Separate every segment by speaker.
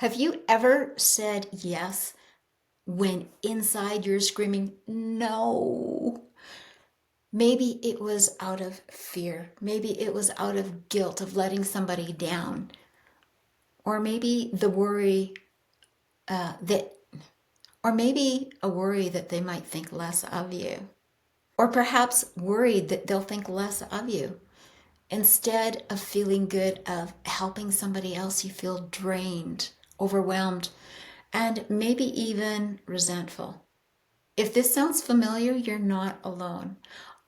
Speaker 1: Have you ever said yes when inside you're screaming, no? Maybe it was out of fear. Maybe it was out of guilt of letting somebody down. Or maybe the worry that, or maybe a worry that they might think less of you. Or perhaps worried that they'll think less of you. Instead of feeling good, of helping somebody else, you feel drained, overwhelmed, and maybe even resentful. If this sounds familiar, you're not alone.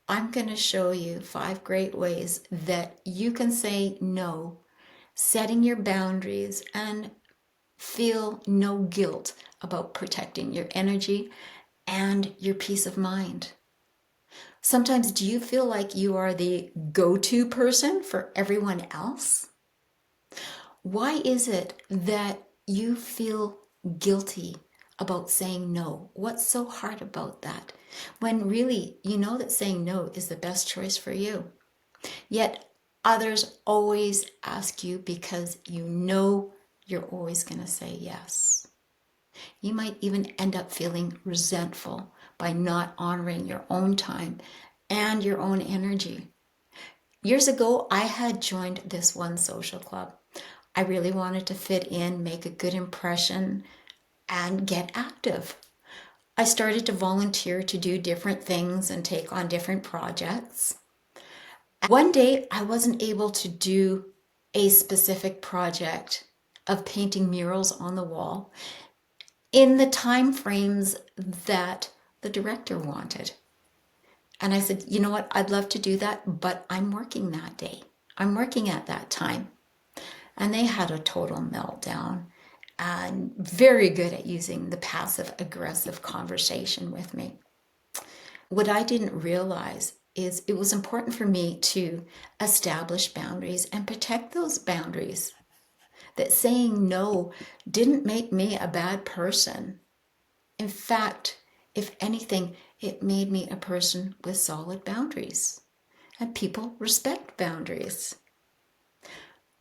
Speaker 1: I'm going to show you 5 great ways that you can say no, setting your boundaries, and feel no guilt about protecting your energy and your peace of mind. Sometimes, do you feel like you are the go-to person for everyone else? Why is it that you feel guilty about saying no? What's so hard about that? When really you know that saying no is the best choice for you. Yet others always ask you because you know you're always going to say yes. You might even end up feeling resentful by not honoring your own time and your own energy. Years ago, I had joined this one social club. I really wanted to fit in, make a good impression, and get active. I started to volunteer to do different things and take on different projects. One day, I wasn't able to do a specific project of painting murals on the wall in the time frames that the director wanted. And I said, you know what, I'd love to do that, but I'm working that day. I'm working at that time. And they had a total meltdown and very good at using the passive aggressive conversation with me. What I didn't realize is it was important for me to establish boundaries and protect those boundaries. That saying no didn't make me a bad person. In fact, if anything, it made me a person with solid boundaries. And people respect boundaries.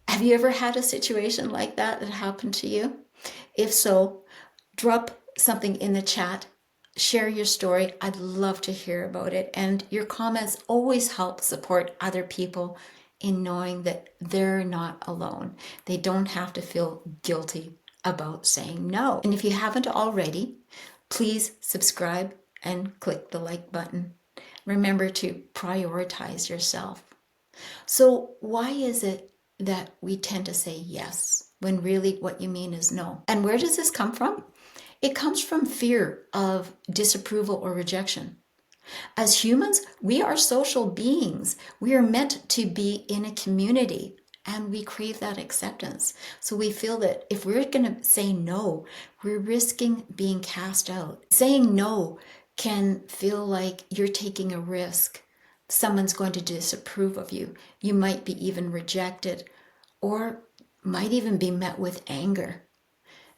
Speaker 1: Have you ever had a situation like that happened to you? If so, drop something in the chat, share your story. I'd love to hear about it. And your comments always help support other people in knowing that they're not alone. They don't have to feel guilty about saying no. And if you haven't already, please subscribe and click the like button. Remember to prioritize yourself. So why is it that we tend to say yes when really what you mean is no? And where does this come from? It comes from fear of disapproval or rejection. As humans, we are social beings. We are meant to be in a community and we crave that acceptance. So we feel that if we're going to say no, we're risking being cast out. Saying no can feel like you're taking a risk. Someone's going to disapprove of you. You might be even rejected or might even be met with anger.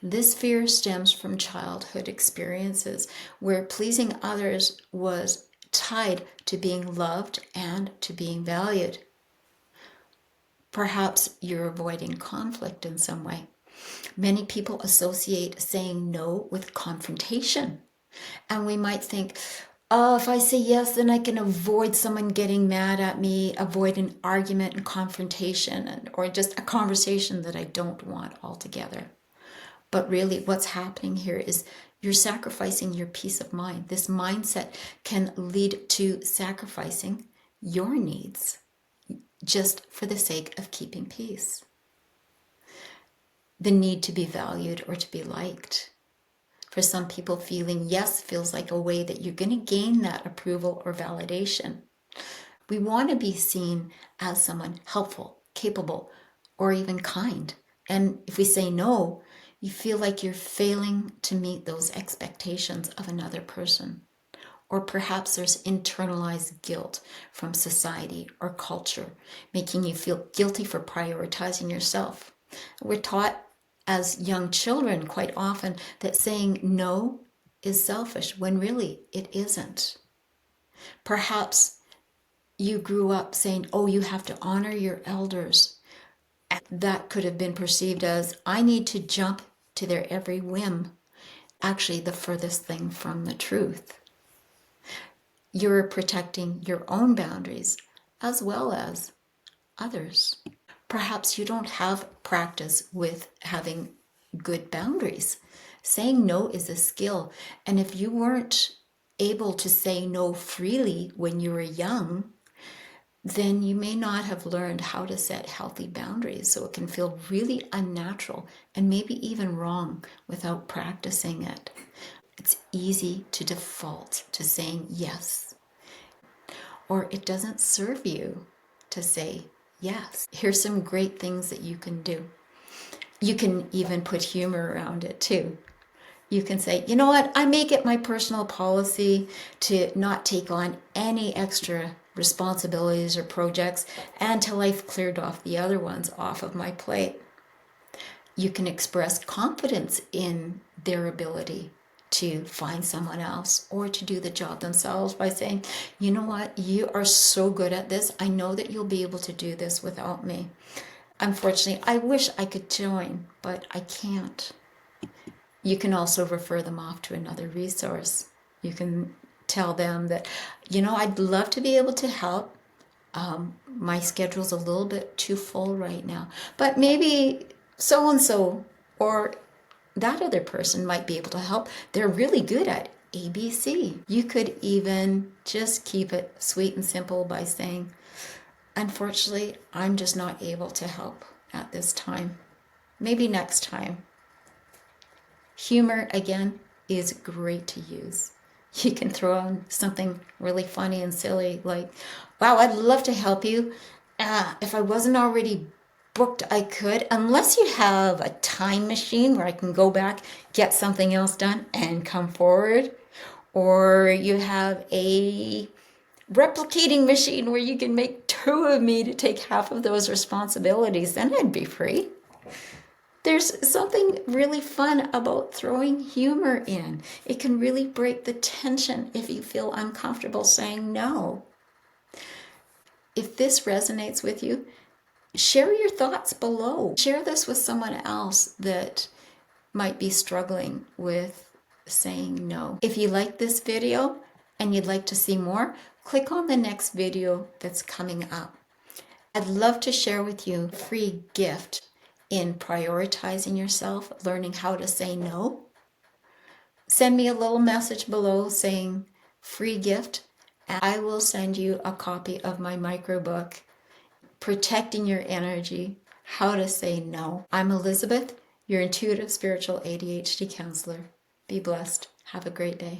Speaker 1: This fear stems from childhood experiences where pleasing others was tied to being loved and to being valued. Perhaps you're avoiding conflict in some way. Many people associate saying no with confrontation. And we might think, oh, if I say yes, then I can avoid someone getting mad at me, avoid an argument and confrontation, or just a conversation that I don't want altogether. But really what's happening here is you're sacrificing your peace of mind. This mindset can lead to sacrificing your needs just for the sake of keeping peace. The need to be valued or to be liked. For some people, feeling yes feels like a way that you're going to gain that approval or validation. We want to be seen as someone helpful, capable, or even kind. And if we say no, you feel like you're failing to meet those expectations of another person. Or perhaps there's internalized guilt from society or culture, making you feel guilty for prioritizing yourself. We're taught as young children quite often that saying no is selfish when really it isn't. Perhaps you grew up saying, oh, you have to honor your elders. That could have been perceived as, I need to jump to their every whim, actually the furthest thing from the truth. You're protecting your own boundaries as well as others. Perhaps you don't have practice with having good boundaries. Saying no is a skill. And if you weren't able to say no freely when you were young, then you may not have learned how to set healthy boundaries. So it can feel really unnatural and maybe even wrong without practicing it. It's easy to default to saying yes, or it doesn't serve you to say yes. Here's some great things that you can do. You can even put humor around it too. You can say, you know what, I make it my personal policy to not take on any extra responsibilities or projects until I've cleared off the other ones off of my plate. You can express confidence in their ability to find someone else or to do the job themselves by saying, you know what, you are so good at this. I know that you'll be able to do this without me. Unfortunately, I wish I could join, but I can't. You can also refer them off to another resource. You can tell them that, you know, I'd love to be able to help. My schedule's a little bit too full right now, but maybe so and so or that other person might be able to help. They're really good at ABC. You could even just keep it sweet and simple by saying, unfortunately, I'm just not able to help at this time. Maybe next time. Humor, again, is great to use. You can throw on something really funny and silly like, wow, I'd love to help you. If I wasn't already booked, I could, unless you have a time machine where I can go back, get something else done, and come forward. Or you have a replicating machine where you can make two of me to take half of those responsibilities, then I'd be free. There's something really fun about throwing humor in. It can really break the tension if you feel uncomfortable saying no. If this resonates with you, share your thoughts below. Share this with someone else that might be struggling with saying no. If you like this video and you'd like to see more, click on the next video that's coming up. I'd love to share with you a free gift in prioritizing yourself, learning how to say no. Send me a little message below saying free gift, and I will send you a copy of my microbook, Protecting Your Energy, How to Say No. I'm Elizabeth, your intuitive spiritual ADHD counselor. Be blessed. Have a great day.